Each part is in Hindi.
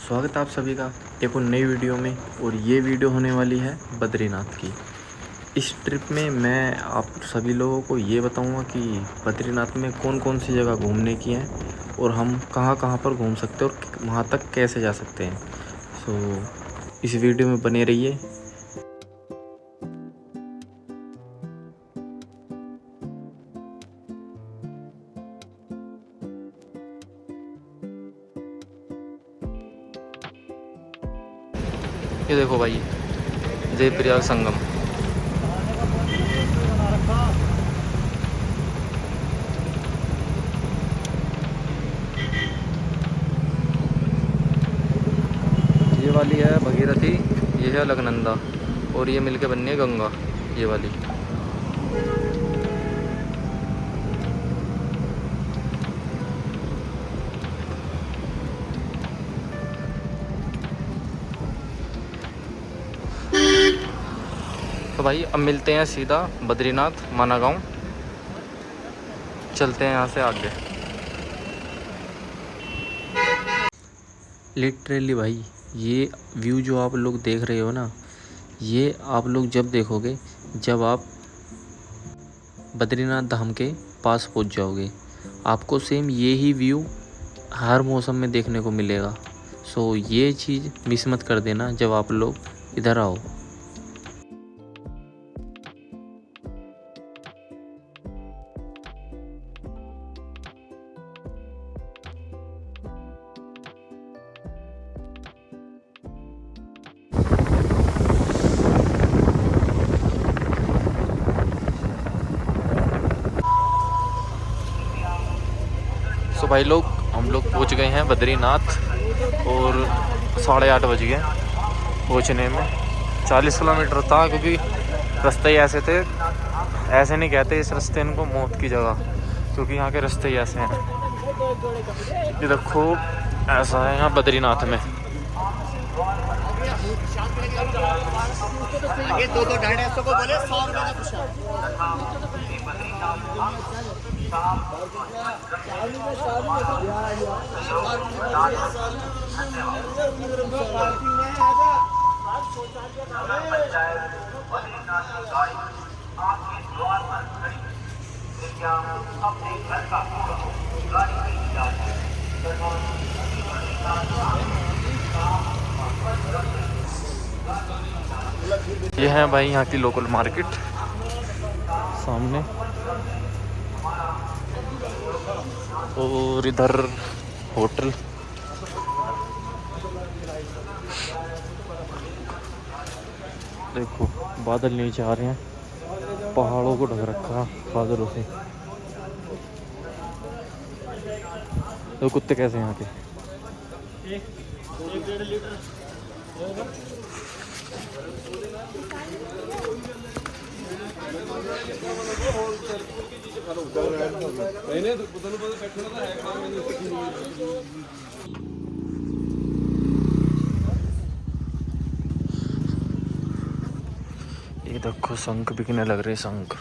स्वागत है आप सभी का एक और नई वीडियो में। और ये वीडियो होने वाली है बद्रीनाथ की। इस ट्रिप में मैं आप सभी लोगों को ये बताऊंगा कि बद्रीनाथ में कौन कौन सी जगह घूमने की हैं और हम कहाँ कहाँ पर घूम सकते हैं और वहाँ तक कैसे जा सकते हैं। इस वीडियो में बने रहिए। ये देखो भाई, देवप्रयाग संगम। ये वाली है भगीरथी, ये है अलकनंदा, और ये मिलके बननी है गंगा, ये वाली। तो भाई अब मिलते हैं सीधा बद्रीनाथ माना गाँव, चलते हैं यहाँ से आगे। लिटरली भाई, ये व्यू जो आप लोग देख रहे हो ना, ये आप लोग जब देखोगे जब आप बद्रीनाथ धाम के पास पहुंच जाओगे। आपको सेम ये ही व्यू हर मौसम में देखने को मिलेगा। ये चीज़ मिस मत कर देना जब आप लोग इधर आओ। भाई लोग, हम लोग पहुँच गए हैं बद्रीनाथ और 8:30 बज गए पहुँचने में। 40 किलोमीटर था, क्योंकि रास्ते ही ऐसे थे। ऐसे नहीं कहते इस रास्ते इनको मौत की जगह, क्योंकि यहाँ के रास्ते ही ऐसे हैं। ये देखो ऐसा है यहाँ बद्रीनाथ में। ये 2-2 को बोले 100 रुपए का प्रसाद। ये है भाई यहाँ की लोकल मार्केट सामने, और इधर होटल। देखो बादल नीचे आ रहे हैं, पहाड़ों को ढक रखा बादलों से। तो कुत्ते कैसे यहाँ के। ये देखो शंख बिकने लग रहे, शंख।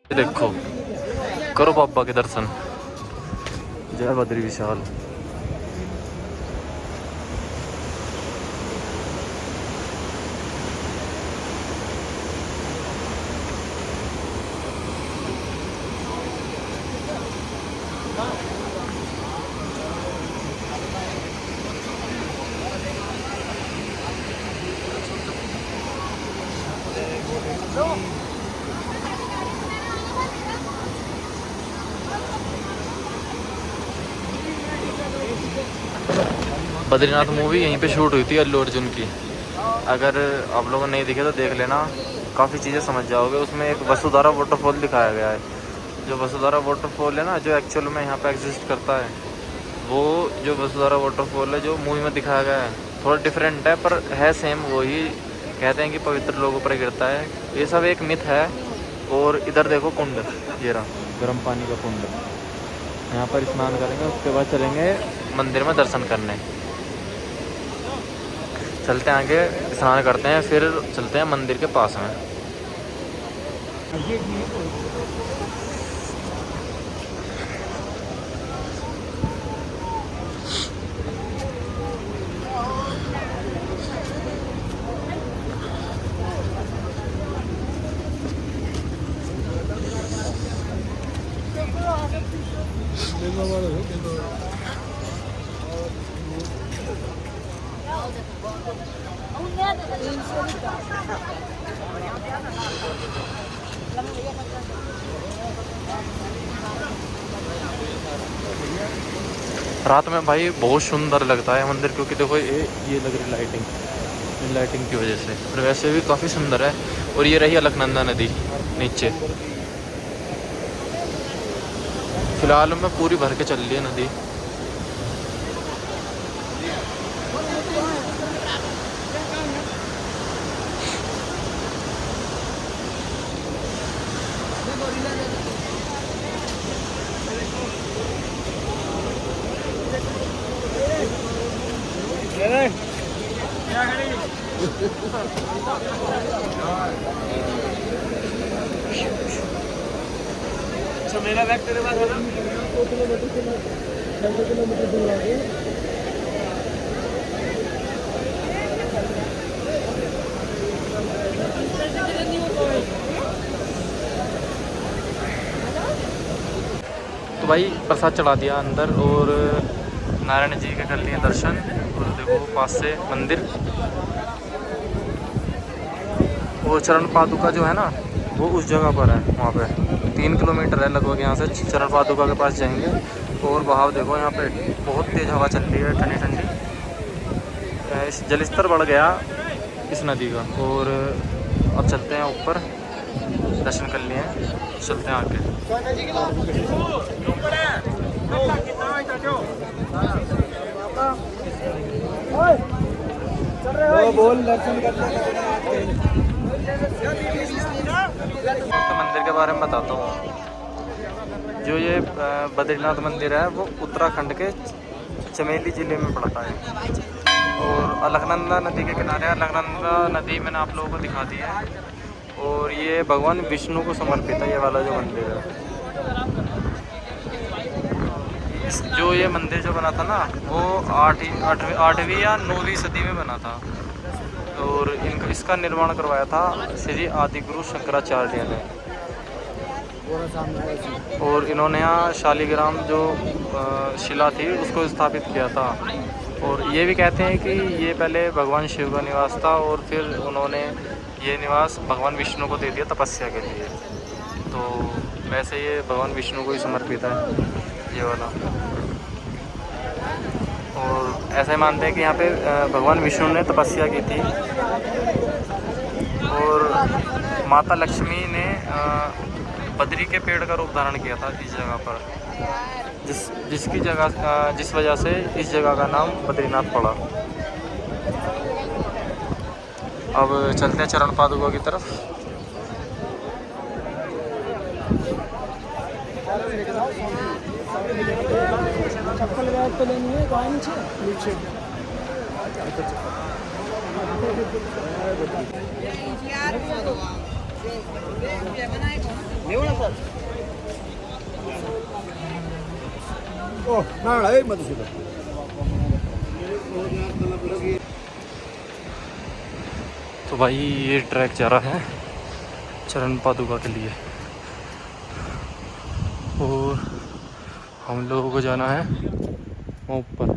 देखो करो बाबा के दर्शन। जय बद्री विशाल। बद्रीनाथ मूवी यहीं पे शूट हुई थी अल्लू अर्जुन की। अगर आप लोगों ने नहीं देखे तो देख लेना, काफ़ी चीज़ें समझ जाओगे। उसमें एक वसुधारा वाटरफॉल दिखाया गया है। जो वसुधारा वाटरफॉल है ना, जो एक्चुअल में यहाँ पे एग्जिस्ट करता है, वो जो वसुधारा वाटरफॉल है जो मूवी में दिखाया गया है, थोड़ा डिफरेंट है पर है सेम वही। कहते हैं कि पवित्र लोगों पर गिरता है, ये सब एक मिथ है। और इधर देखो कुंड, ये रहा गर्म पानी का कुंड। यहाँ पर स्नान करेंगे, उसके बाद चलेंगे मंदिर में दर्शन करने। चलते हैं आगे, स्नान करते हैं, फिर चलते हैं मंदिर के पास में। रात में भाई बहुत सुंदर लगता है मंदिर, क्योंकि देखो ये लग रही लाइटिंग, लाइटिंग की वजह से। और वैसे भी काफ़ी सुंदर है। और ये रही अलकनंदा नदी नीचे, फिलहाल में पूरी भर के चल रही है नदी। अच्छा मेरा बैग तेरे पास है ना? तो भाई प्रसाद चढ़ा दिया अंदर, और नारायण जी के कर लिए दर्शन। और देखो पास से मंदिर, वो चरण पादुका जो है ना, वो उस जगह पर है। वहाँ पे 3 किलोमीटर है लगभग यहाँ से, चरण पादुका के पास जाएंगे। और बहाव देखो, यहाँ पे बहुत तेज़ हवा चल रही है, ठंडी ठंडी। इस जलस्तर बढ़ गया इस नदी का। और अब चलते हैं ऊपर, दर्शन कर लिए, चलते हैं आगे। बोल दर्शन करते तो मंदिर के बारे में बताता हूँ। जो ये बद्रीनाथ मंदिर है, वो उत्तराखंड के चमेली ज़िले में पड़ता है। और अलकनंदा नदी के किनारे, अलकनंदा नदी मैंने आप लोगों को दिखा दी है। और ये भगवान विष्णु को समर्पित है, ये वाला जो मंदिर है। जो ये मंदिर जो बना था ना, वो 8वीं या 9वीं सदी में बना था। और इसका निर्माण करवाया था श्री आदिगुरु शंकराचार्य ने। और इन्होंने यहाँ शालिग्राम जो शिला थी उसको स्थापित किया था। और ये भी कहते हैं कि ये पहले भगवान शिव का निवास था, और फिर उन्होंने ये निवास भगवान विष्णु को दे दिया तपस्या के लिए। तो वैसे ये भगवान विष्णु को ही समर्पित है ये वाला। और ऐसा ही मानते हैं कि यहाँ पे भगवान विष्णु ने तपस्या की थी। और माता लक्ष्मी ने बद्री के पेड़ का रूप धारण किया था इस जगह पर, जिस वजह से इस जगह का नाम बद्रीनाथ पड़ा। अब चलते हैं चरण पादुका की तरफ। चप्पल बैग तो लेनी है, कहाँ नीचे तो भाई ये ट्रैक जा रहा है चरण पादुका के लिए, और हम लोगों को जाना है वहाँ ऊपर।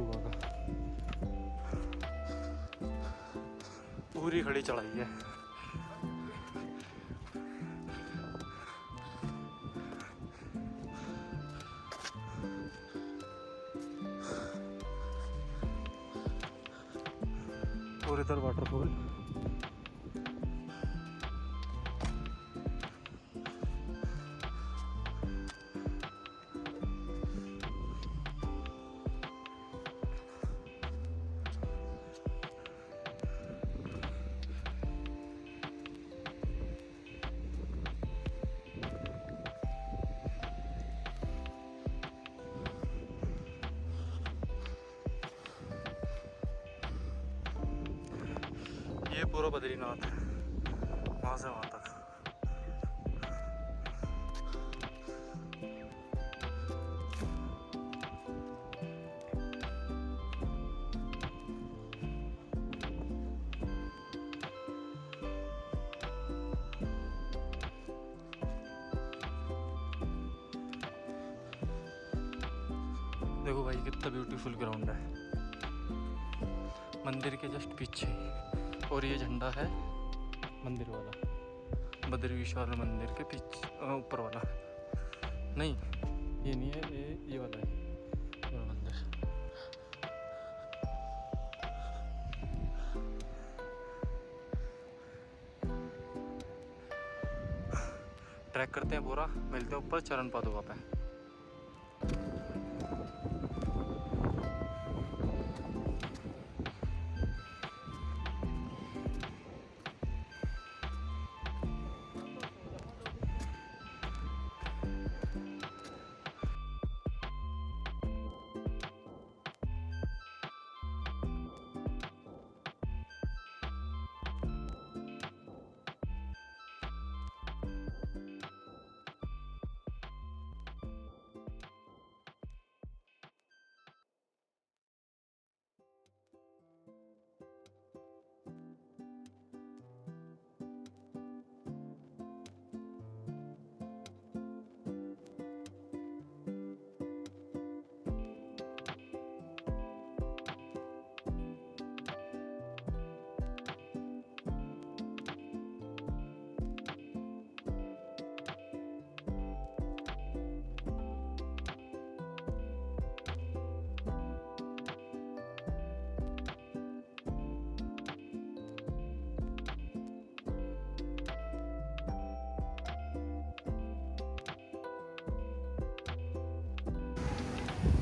पादुका का पूरी खड़ी चढ़ाई है। और इधर वाटरफॉल। ये पूरा बद्रीनाथ है, वहाँ से वहाँ तक। देखो भाई कितना ब्यूटीफुल ग्राउंड है मंदिर के जस्ट पीछे। और ये झंडा है मंदिर वाला, बद्री विशाल मंदिर के पीछे ऊपर वाला। नहीं ये नहीं है, ये वाला है ये मंदिर। ट्रैक करते हैं पूरा, मिलते हैं ऊपर चरण पादुका पे।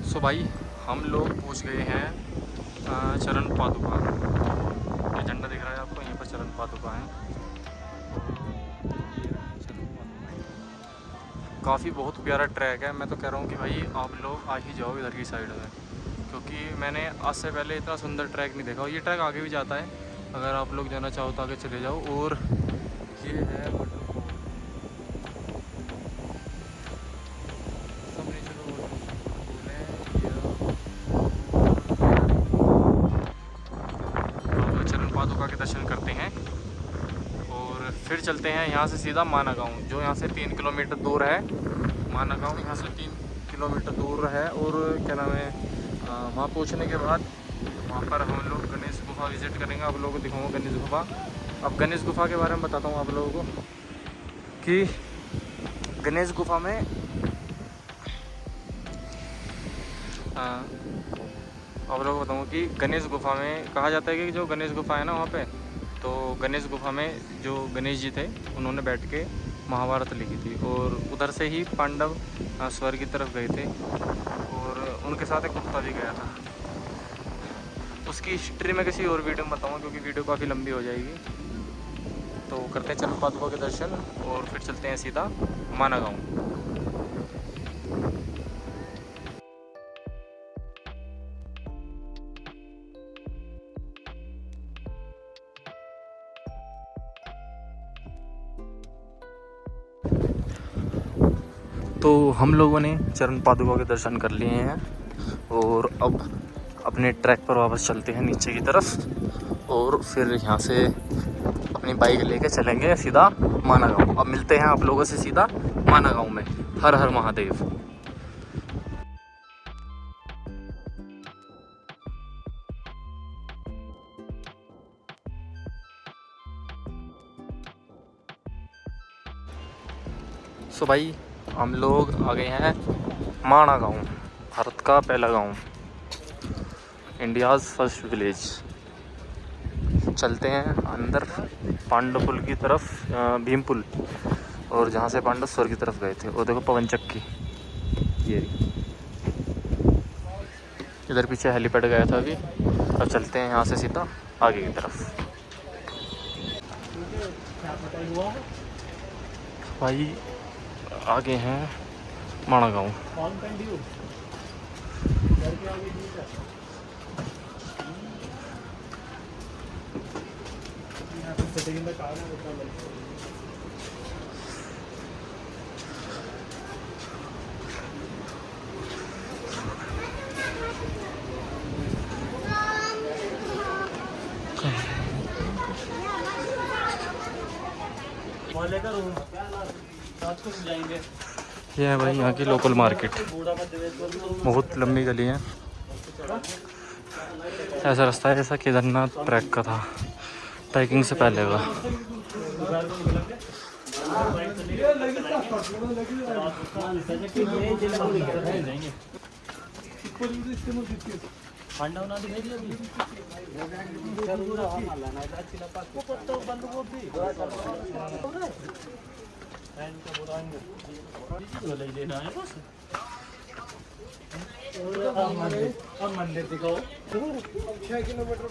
सो भाई हम लोग पहुंच गए हैं चरण पादुका। ये झंडा दिख रहा है आपको, यहीं पर चरण पादुका है। काफ़ी बहुत प्यारा ट्रैक है। मैं तो कह रहा हूँ कि भाई आप लोग आ ही जाओ इधर की साइड में, क्योंकि मैंने आज से पहले इतना सुंदर ट्रैक नहीं देखा। ये ट्रैक आगे भी जाता है, अगर आप लोग जाना चाहो तो आगे चले जाओ। और ये है पादुका के दर्शन करते हैं और फिर चलते हैं यहाँ से सीधा माना गाँव, जो यहाँ से 3 किलोमीटर दूर है। माना गाँव यहाँ से 3 किलोमीटर दूर है। और क्या नाम है, वहाँ पहुँचने के बाद वहाँ पर हम लोग गणेश गुफा विज़िट करेंगे। आप लोगों को दिखाऊंगा गणेश गुफा। अब गणेश गुफा के बारे में बताता हूँ आप लोगों को कि गणेश गुफा में आप लोगों को बताऊँ कि गणेश गुफा में कहा जाता है कि जो गणेश गुफा है ना वहाँ पे, तो गणेश गुफा में जो गणेश जी थे उन्होंने बैठ के महाभारत लिखी थी। और उधर से ही पांडव स्वर्ग की तरफ गए थे और उनके साथ एक कुत्ता भी गया था। उसकी हिस्ट्री में किसी और वीडियो में बताऊँगा, क्योंकि वीडियो काफ़ी लंबी हो जाएगी। तो करते हैं चरण पादुका के दर्शन और फिर चलते हैं सीधा माना गाँव। तो हम लोगों ने चरण पादुका के दर्शन कर लिए हैं और अब अपने ट्रैक पर वापस चलते हैं नीचे की तरफ। और फिर यहाँ से अपनी बाइक लेके चलेंगे सीधा माना गाँव। अब मिलते हैं आप लोगों से सीधा माना गाँव में। हर हर महादेव। सो भाई हम लोग आ गए हैं माणा गांव, भारत का पहला गांव, इंडियाज़ फर्स्ट विलेज। चलते हैं अंदर पांडव पुल की तरफ, भीम पुल, और जहाँ से पांडव स्वर्ग की तरफ गए थे। और देखो पवन चक्की, ये इधर पीछे हेलीपैड गया था अभी। अब चलते हैं यहाँ से सीधा आगे की तरफ। भाई आगे हैं माणा गांव। ये है भाई यहाँ की लोकल मार्केट, बहुत लंबी गली है। ऐसा रास्ता है जैसा केदारनाथ ट्रैक का था, ट्रैकिंग से पहले का। मंदिर दिखाओ 6 किलोमीटर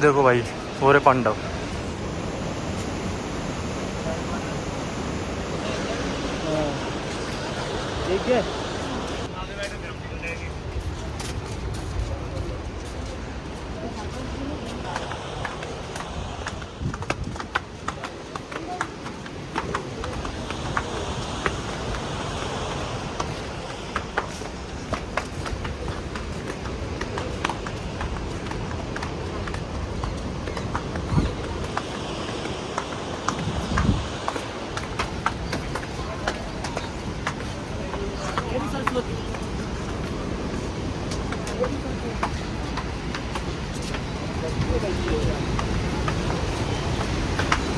देखो भाई वो रे पांडव। ठीक है।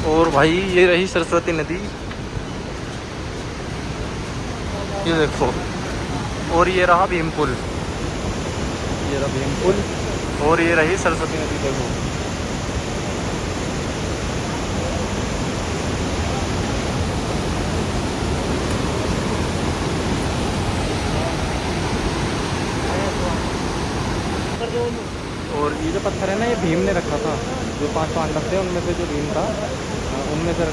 और भाई ये रही सरस्वती नदी, ये देखो। और ये रहा भीम पुल, ये रहा भीम पुल, और ये रही सरस्वती नदी, देखो। और ये जो पत्थर है ना, ये भीम ने रखा था। जो 5 पांडव थे उनमें से जो भीम था, उनमें से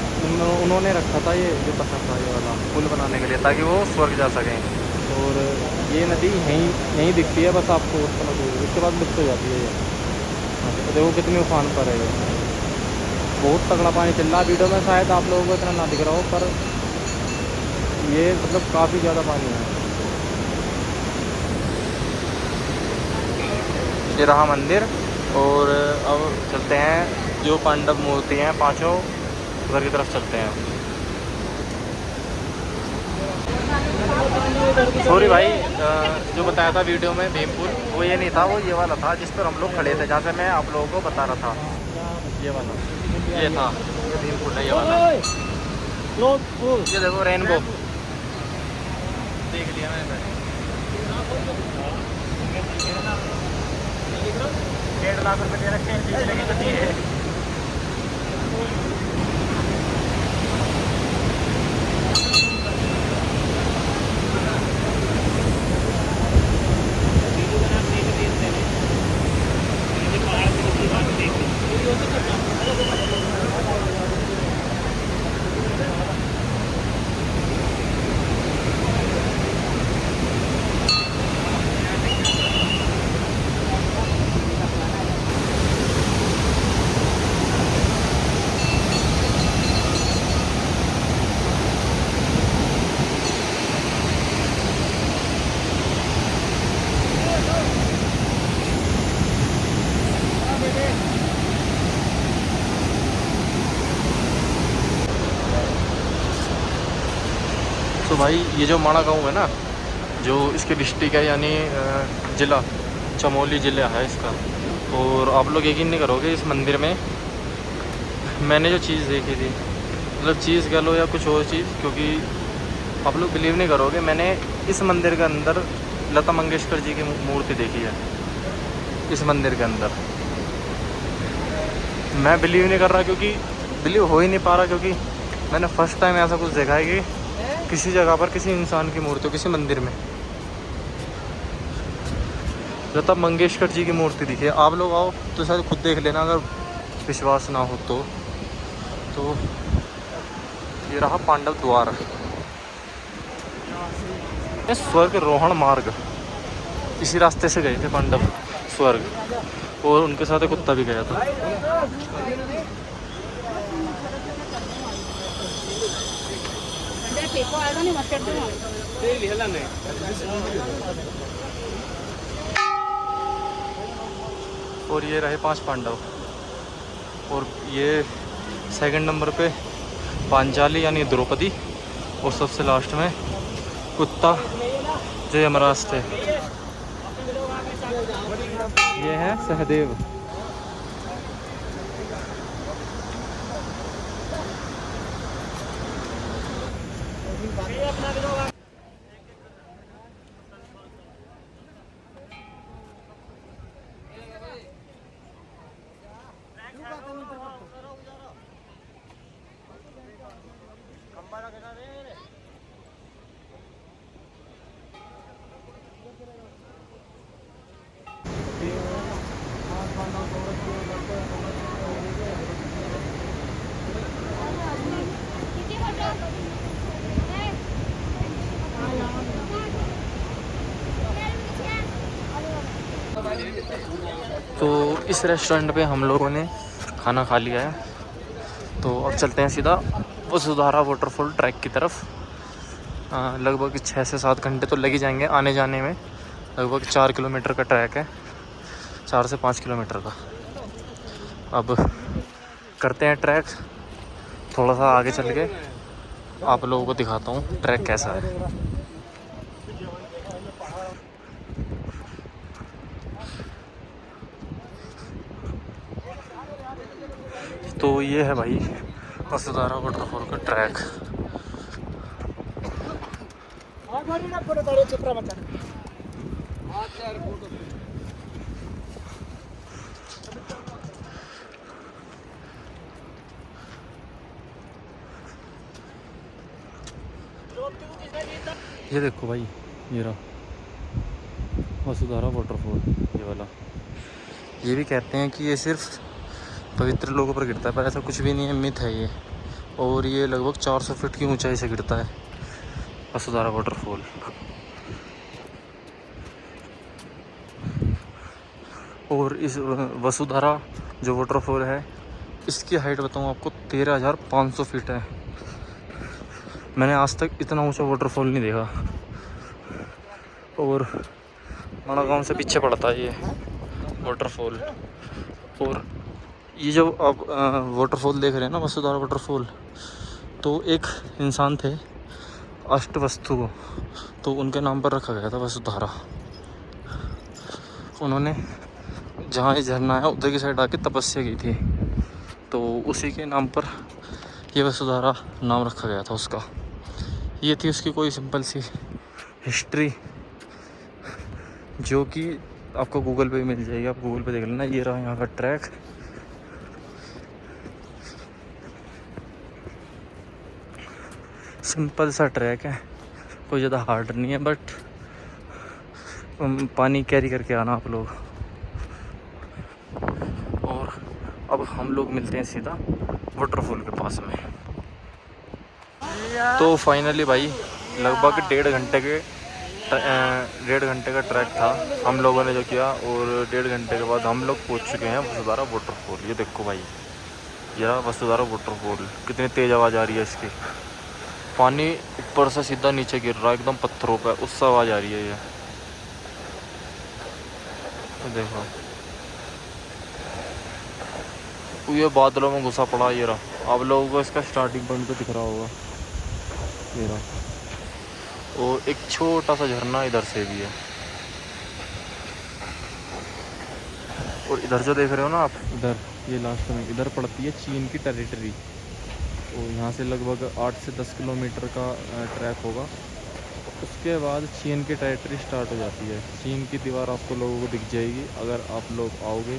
उन्होंने रखा था ये जो पत्थर था, ये वाला पुल बनाने के लिए, ताकि वो स्वर्ग जा सकें। और ये नदी यहीं दिखती है बस आपको, उस तरह दूर, उसके बाद लुप्त हो जाती है ये। तो देखो कितनी उफान पर है ये, बहुत तगड़ा पानी चल रहा है। वीडियो में शायद आप लोगों को इतना ना दिख रहा हो, पर ये मतलब काफ़ी ज़्यादा पानी है। ये रहा मंदिर। और अब चलते हैं, जो पांडव मूर्ति हैं 5 उधर की तरफ चलते हैं। सॉरी भाई, जो बताया था वीडियो में भीमपुल, वो ये नहीं था, वो ये वाला था जिस पर हम लोग खड़े थे, जहाँ से मैं आप लोगों को बता रहा था। ये वाला, ये था, ये भीमपुल है, ये वाला। ये देखो रेनबो, देख लिया मैंने। 1.5 लाख रुपये दे रखे हैं। तो भाई ये जो माणा गाँव है ना, जो इसके डिस्ट्रिक्ट है यानी ज़िला चमोली ज़िला है इसका। और आप लोग यकीन नहीं करोगे, इस मंदिर में मैंने जो चीज़ देखी थी, मतलब चीज़ कह लो या कुछ और चीज़, क्योंकि आप लोग बिलीव नहीं करोगे, मैंने इस मंदिर के अंदर लता मंगेशकर जी की मूर्ति देखी है। इस मंदिर के अंदर मैं बिलीव नहीं कर रहा, क्योंकि बिलीव हो ही नहीं पा रहा, क्योंकि मैंने फर्स्ट टाइम ऐसा कुछ देखा है कि किसी जगह पर किसी इंसान की मूर्ति हो, किसी मंदिर में लता मंगेशकर जी की मूर्ति दिखी है। आप लोग आओ तो शायद खुद देख लेना, अगर विश्वास ना हो तो ये रहा पांडव द्वार, स्वर्ग रोहण मार्ग। इसी रास्ते से गए थे पांडव स्वर्ग, और उनके साथ एक कुत्ता भी गया था। और ये रहे 5 पांडव, और ये सेकंड नंबर पे पांचाली यानी द्रौपदी, और सबसे लास्ट में कुत्ता जो यमराज थे। ये है सहदेव। तो इस रेस्टोरेंट पे हम लोगों ने खाना खा लिया है, तो अब चलते हैं सीधा वसुधारा वाटरफॉल ट्रैक की तरफ। लगभग 6 से 7 घंटे तो लग ही जाएंगे आने जाने में। लगभग 4 किलोमीटर का ट्रैक है, 4 से 5 किलोमीटर का। अब करते हैं ट्रैक, थोड़ा सा आगे चल के आप लोगों को दिखाता हूँ ट्रैक कैसा है। तो ये है भाई वसुधारा वाटरफॉल का ट्रैक। ये देखो भाई, ये रहा वसुधारा वाटरफॉल, ये वाला। ये भी कहते हैं कि ये सिर्फ पवित्र लोगों पर गिरता है, पर ऐसा कुछ भी नहीं है, मिथ है ये। और ये लगभग 400 फीट की ऊंचाई से गिरता है वसुधारा वाटरफॉल। और इस वसुधारा जो वाटरफॉल है, इसकी हाइट बताऊँ आपको 13,500 फीट है। मैंने आज तक इतना ऊंचा वाटरफॉल नहीं देखा। और माणा गाँव से पीछे पड़ता है ये वाटरफॉल। और ये जो आप वाटरफॉल देख रहे हैं ना, वसुधारा वाटरफॉल, तो एक इंसान थे अष्टवस्तु, तो उनके नाम पर रखा गया था वसुधारा। उन्होंने जहाँ ये झरना है उधर की साइड आके तपस्या की थी, तो उसी के नाम पर ये वसुधारा नाम रखा गया था उसका। ये थी उसकी कोई सिंपल सी हिस्ट्री, जो कि आपको गूगल पे मिल जाएगी, आप गूगल पे देख लेना। ये रहा यहाँ का ट्रैक। सिंपल सा ट्रैक है, कोई ज़्यादा हार्ड नहीं है, बट पानी कैरी करके आना आप लोग। और अब हम लोग मिलते हैं सीधा वाटरफॉल के पास में। तो फाइनली भाई लगभग 1.5 घंटे का ट्रैक था हम लोगों ने जो किया, और 1.5 घंटे के बाद हम लोग पहुंच चुके हैं वसुधारा वाटरफॉल। ये देखो भाई, यह वसुधारा वाटरफॉल, कितनी तेज़ आवाज़ आ रही है इसकी। पानी ऊपर से सीधा नीचे गिर रहा है एकदम पत्थरों पर, उससे आवाज़ आ रही है। ये देखो, ये बादलों में घुसा पड़ा। ये रहा, आप लोगों को इसका स्टार्टिंग पॉइंट तो दिख रहा होगा, ये रहा। और एक छोटा सा झरना इधर से भी है। और इधर जो देख रहे हो ना आप, इधर ये लास्ट में इधर पड़ती है चीन की टेरिटरी। और यहाँ से लगभग 8 से 10 किलोमीटर का ट्रैक होगा। उसके बाद चीन की टेरिटरी स्टार्ट हो जाती है। चीन की दीवार आपको लोगों को दिख जाएगी। अगर आप लोग आओगे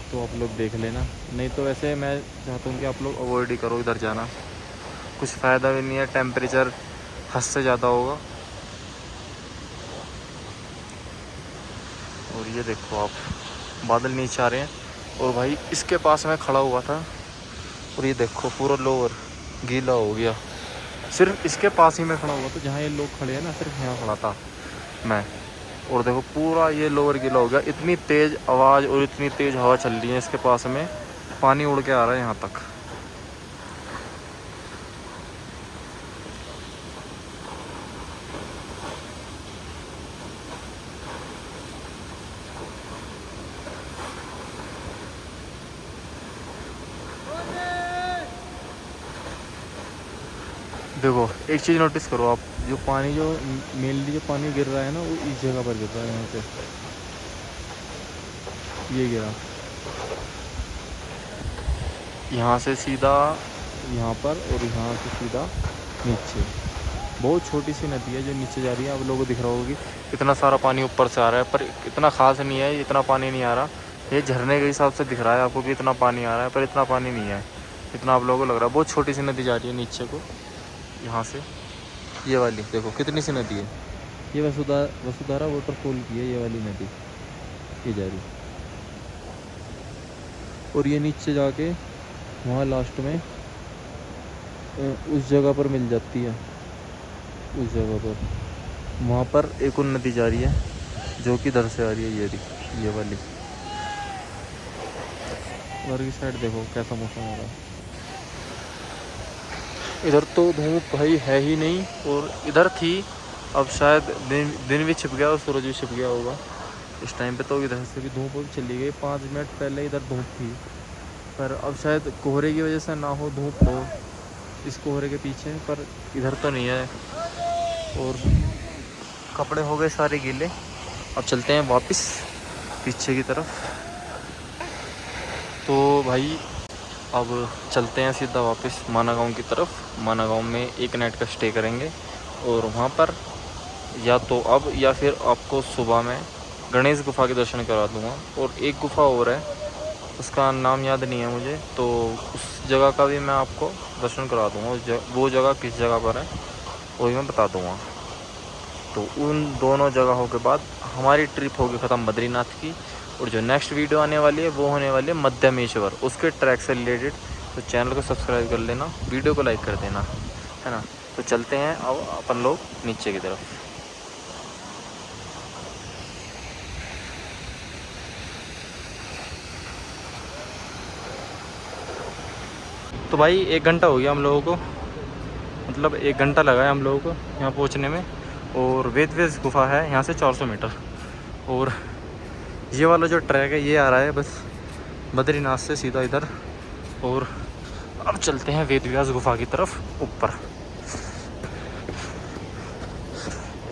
तो आप लोग देख लेना, नहीं तो वैसे मैं चाहता हूँ कि आप लोग अवॉइड ही करो इधर जाना, कुछ फ़ायदा भी नहीं है। टेम्परेचर हद से ज़्यादा होगा। और ये देखो आप, बादल नीचे आ रहे हैं। और भाई इसके पास मैं खड़ा हुआ था और ये देखो पूरा लोअर गीला हो गया। सिर्फ इसके पास ही मैं खड़ा हुआ था जहाँ ये लोग खड़े हैं ना, सिर्फ यहाँ खड़ा था मैं। और देखो पूरा ये लोअर गीला हो गया। इतनी तेज़ आवाज़ और इतनी तेज़ हवा चल रही है इसके पास में, पानी उड़ के आ रहा है यहाँ तक। देखो एक चीज़ नोटिस करो आप, जो पानी जो मेनली जो पानी गिर रहा है ना, वो इस जगह पर गिर रहा है। यहाँ पे ये गिरा, यहाँ से सीधा यहाँ पर और यहाँ से सीधा नीचे। बहुत छोटी सी नदी है जो नीचे जा रही है। आप लोगों को दिख रहा होगी इतना सारा पानी ऊपर से आ रहा है, पर इतना ख़ास नहीं है, इतना पानी नहीं आ रहा। ये झरने के हिसाब से दिख रहा है आपको कि इतना पानी आ रहा है, पर इतना पानी नहीं है इतना आप लोगों को लग रहा है। बहुत छोटी सी नदी जा रही है नीचे को यहाँ से। ये वाली देखो कितनी सी नदी है। ये वसुधारा वाटरफॉल की है ये वाली नदी, ये जा रही। और ये नीचे जाके वहाँ लास्ट में उस जगह पर मिल जाती है। उस जगह पर वहाँ पर एक और नदी जा रही है जो कि इधर से आ रही है, ये वाली। उधर की साइड देखो कैसा मौसम हो रहा है। इधर तो धूप भाई है ही नहीं, और इधर थी, अब शायद दिन भी छिप गया और सूरज भी छिप गया होगा इस टाइम पे। तो इधर से भी धूप चली गई। 5 मिनट पहले इधर धूप थी, पर अब शायद कोहरे की वजह से ना हो, धूप हो इस कोहरे के पीछे, पर इधर तो नहीं है। और कपड़े हो गए सारे गीले। अब चलते हैं वापस पीछे की तरफ। तो भाई अब चलते हैं सीधा वापस माना गाँव की तरफ। माना गाँव में एक नाइट का स्टे करेंगे और वहाँ पर या तो अब या फिर आपको सुबह में गणेश गुफा के दर्शन करा दूँगा। और एक गुफा और है, उसका नाम याद नहीं है मुझे, तो उस जगह का भी मैं आपको दर्शन करा दूँगा। वो जगह किस जगह पर है वो भी मैं बता दूँगा। तो उन दोनों जगहों के बाद हमारी ट्रिप होगी ख़त्म बद्रीनाथ की। और जो नेक्स्ट वीडियो आने वाली है वो होने वाली है मध्यमेश्वर, उसके ट्रैक से रिलेटेड। तो चैनल को सब्सक्राइब कर लेना, वीडियो को लाइक कर देना, है ना। तो चलते हैं अब अपन लोग नीचे की तरफ। तो भाई 1 घंटा हो गया हम लोगों को, मतलब 1 घंटा लगा है हम लोगों को यहाँ पहुँचने में। और वेदव्यास गुफा है यहाँ से 400 मीटर। और ये वाला जो ट्रैक है ये आ रहा है बस बद्रीनाथ से सीधा इधर। और अब चलते हैं वेदव्यास गुफा की तरफ ऊपर।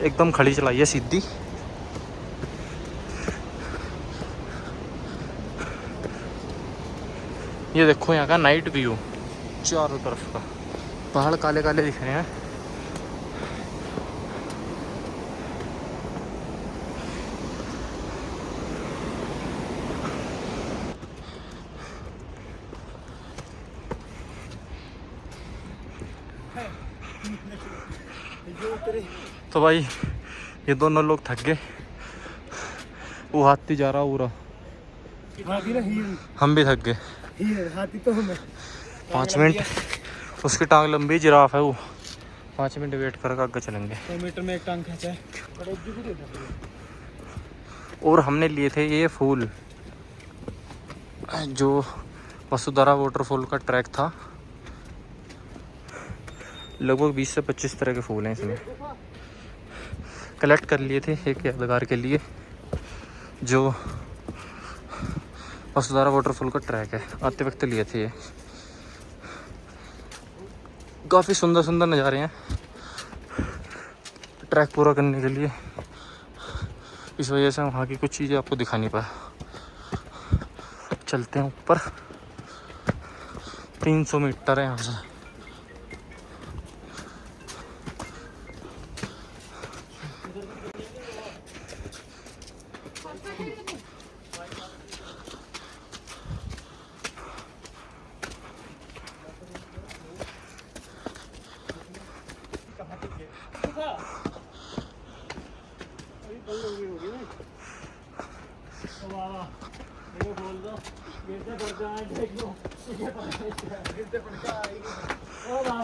एकदम खड़ी चलाइए सीधी। ये देखो यहाँ का नाइट व्यू, चारों तरफ का पहाड़ काले काले दिख रहे हैं। तो भाई ये दोनों लोग थक गए, वो हाथी जा रहा पूरा, हम भी थक गए। हाथी तो हमें 5 मिनट उसकी टांग लंबी, जिराफ है वो। 5 मिनट वेट कर आगे चलेंगे। 100 मीटर में एक टांग खींचा है। और हमने लिए थे ये फूल, जो वसुधारा वाटरफॉल का ट्रैक था। लगभग 20 से 25 तरह के फूल हैं इसमें। कलेक्ट कर लिए थे एक यादगार के लिए, जो वसुधारा वाटरफॉल का ट्रैक है। आते वक्त लिए थे ये। काफ़ी सुंदर सुंदर नज़ारे हैं। ट्रैक पूरा करने के लिए, इस वजह से वहाँ की कुछ चीज़ें आपको दिखा नहीं पाया। चलते हैं ऊपर, 300 मीटर है यहाँ से।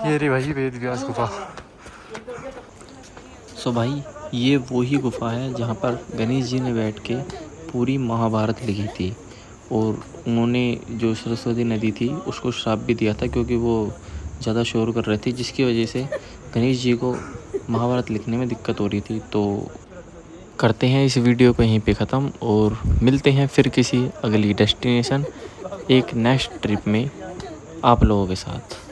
ये रही भाई वेद व्यास गुफा। सो भाई ये वही गुफा है जहाँ पर गणेश जी ने बैठ के पूरी महाभारत लिखी थी, और उन्होंने जो सरस्वती नदी थी उसको श्राप भी दिया था क्योंकि वो ज़्यादा शोर कर रही थी, जिसकी वजह से गणेश जी को महाभारत लिखने में दिक्कत हो रही थी। तो करते हैं इस वीडियो को यहीं पे ख़त्म, और मिलते हैं फिर किसी अगली डेस्टिनेशन एक नेक्स्ट ट्रिप में आप लोगों के साथ।